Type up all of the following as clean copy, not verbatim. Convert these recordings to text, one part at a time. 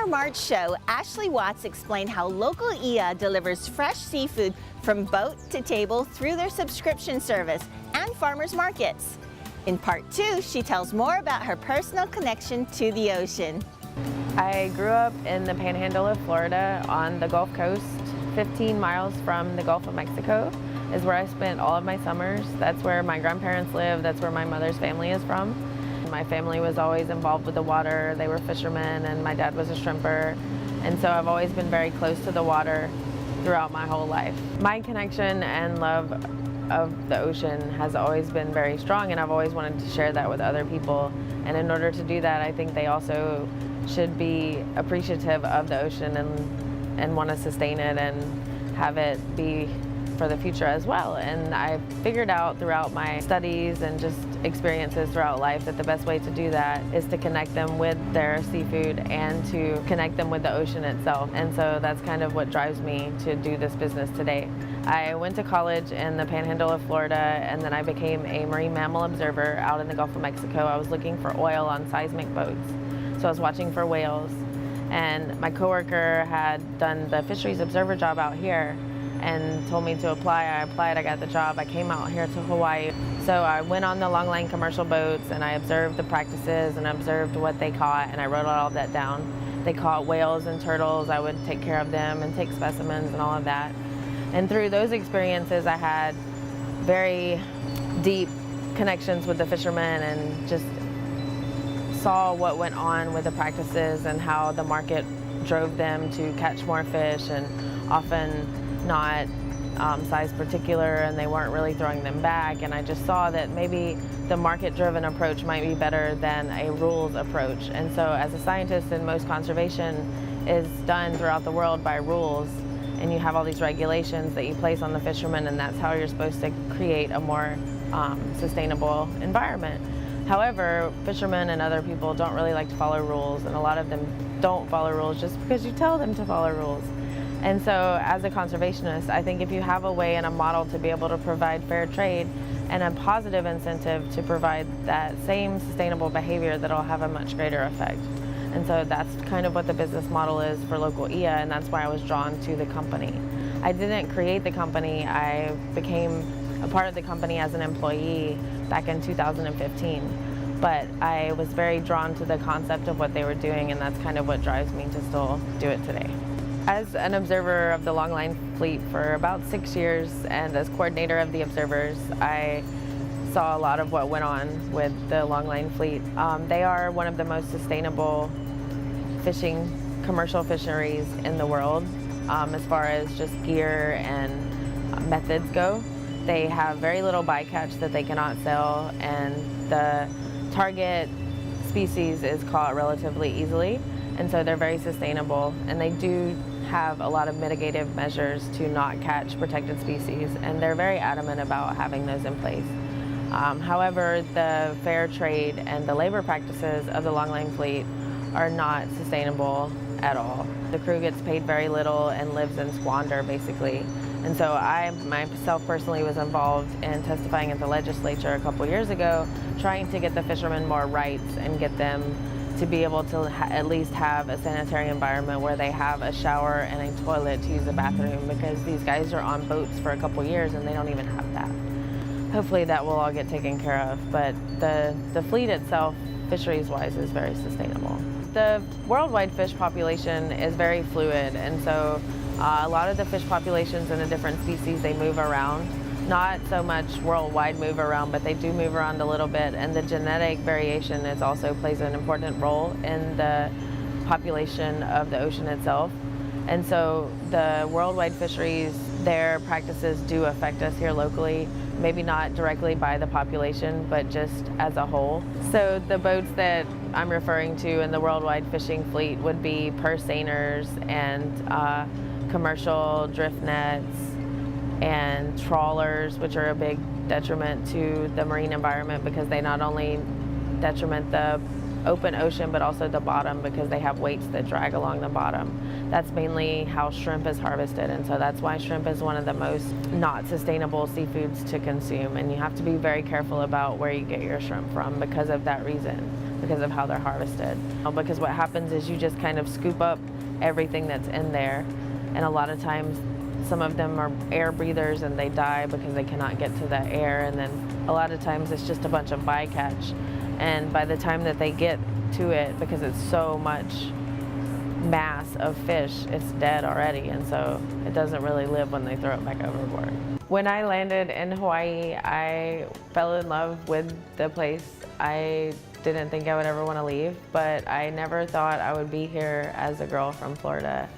Farmer Mart show, Ashley Watts explained how Local IA delivers fresh seafood from boat to table through their subscription service and farmers markets. In part 2, she tells more about her personal connection to the ocean. I grew up in the Panhandle of Florida on the Gulf Coast, 15 miles from the Gulf of Mexico is where I spent all of my summers. That's where my grandparents live. That's where my mother's family is from. My family was always involved with the water. They were fishermen and my dad was a shrimper. And so I've always been very close to the water throughout my whole life. My connection and love of the ocean has always been very strong, and I've always wanted to share that with other people. And in order to do that, I think they also should be appreciative of the ocean and want to sustain it and have it be for the future as well. And I figured out throughout my studies and just experiences throughout life that the best way to do that is to connect them with their seafood and to connect them with the ocean itself. And so that's kind of what drives me to do this business today. I went to college in the Panhandle of Florida, and then I became a marine mammal observer out in the Gulf of Mexico. I was looking for oil on seismic boats. So I was watching for whales, and my coworker had done the fisheries observer job out here and told me to apply. I applied, I got the job. I came out here to Hawaii. So I went on the longline commercial boats and I observed the practices and observed what they caught, and I wrote all of that down. They caught whales and turtles. I would take care of them and take specimens and all of that. And through those experiences, I had very deep connections with the fishermen and just saw what went on with the practices and how the market drove them to catch more fish, and often not size particular, and they weren't really throwing them back. And I just saw that maybe the market-driven approach might be better than a rules approach. And so as a scientist, and most conservation is done throughout the world by rules, and you have all these regulations that you place on the fishermen, and that's how you're supposed to create a more sustainable environment. However, fishermen and other people don't really like to follow rules, and a lot of them don't follow rules just because you tell them to follow rules. And so as a conservationist, I think if you have a way and a model to be able to provide fair trade and a positive incentive to provide that same sustainable behavior, that'll have a much greater effect. And so that's kind of what the business model is for Local IA, and that's why I was drawn to the company. I didn't create the company. I became a part of the company as an employee back in 2015. But I was very drawn to the concept of what they were doing, and that's kind of what drives me to still do it today. As an observer of the longline fleet for about 6 years, and as coordinator of the observers, I saw a lot of what went on with the longline fleet. They are one of the most sustainable commercial fisheries in the world, as far as just gear and methods go. They have very little bycatch that they cannot sell, and the target species is caught relatively easily, and so they're very sustainable, and they do have a lot of mitigative measures to not catch protected species, and they're very adamant about having those in place. However, the fair trade and the labor practices of the longline fleet are not sustainable at all. The crew gets paid very little and lives in squander, basically. And so I myself personally was involved in testifying at the legislature a couple years ago, trying to get the fishermen more rights and get them to be able to at least have a sanitary environment where they have a shower and a toilet to use the bathroom, because these guys are on boats for a couple years and they don't even have that. Hopefully that will all get taken care of, but the fleet itself, fisheries-wise, is very sustainable. The worldwide fish population is very fluid, and so a lot of the fish populations in the different species, they move around. Not so much worldwide move around, but they do move around a little bit, and the genetic variation also plays an important role in the population of the ocean itself. And so the worldwide fisheries, their practices do affect us here locally, maybe not directly by the population, but just as a whole. So the boats that I'm referring to in the worldwide fishing fleet would be purse seiners and commercial drift nets and trawlers, which are a big detriment to the marine environment, because they not only detriment the open ocean but also the bottom, because they have weights that drag along the bottom. That's mainly how shrimp is harvested, and so that's why shrimp is one of the most not sustainable seafoods to consume, and you have to be very careful about where you get your shrimp from because of that reason. because of how they're harvested. Because what happens is you just kind of scoop up everything that's in there, and a lot of times some of them are air breathers and they die because they cannot get to the air, and then a lot of times it's just a bunch of bycatch, and by the time that they get to it, because it's so much mass of fish, it's dead already, and so it doesn't really live when they throw it back overboard. When I landed in Hawaii, I fell in love with the place. I didn't think I would ever want to leave, but I never thought I would be here as a girl from Florida.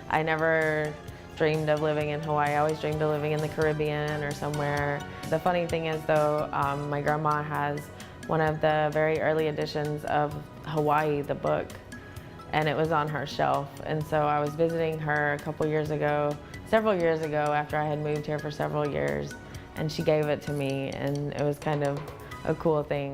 I never dreamed of living in Hawaii. I always dreamed of living in the Caribbean or somewhere. The funny thing is though, my grandma has one of the very early editions of Hawaii, the book, and it was on her shelf. And so I was visiting her several years ago after I had moved here for several years, and she gave it to me, and it was kind of a cool thing.